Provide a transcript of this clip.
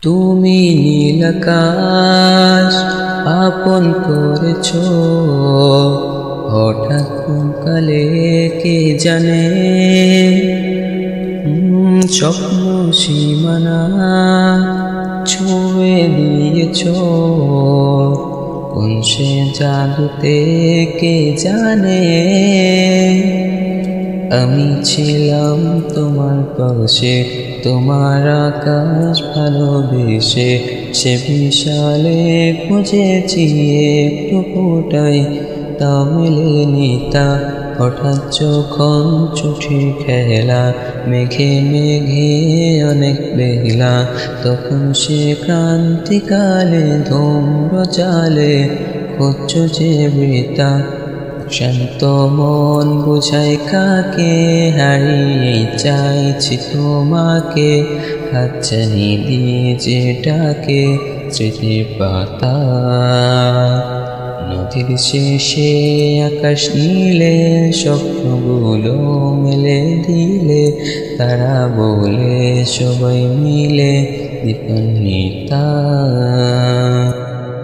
তুমি নীল আকাশ আপন করেছ, হঠাৎ কোন কালে কে জানে। স্বপ্ন সীমানা ছুঁয়ে দিয়েছ, কোন সে জাদুতে কে জানে। আমি ছিলাম তোমার পাশে, তোমার আকাশ ভালোবেসে, সে বিশালে খুঁজেছি একটু ফোটাই, তা মেলেনি তা। হঠাৎ যখন ছুটির খেলা, মেঘে মেঘে অনেক বেলা, তখন সে ক্রান্তিকালে ধূম্র জালে খুঁজছো যে বৃতা। শান্ত মন বুঝাই কাকে, হারিয়ে চাইছি তোমাকে, হাতছানি দিয়ে যে ডাকে স্মৃতির পাতা। নদীর শেষে আকাশ নীলে, স্বপ্নগুলো মেলে দিলে, তারা বলে সবাই মিলে দীপান্বিতা।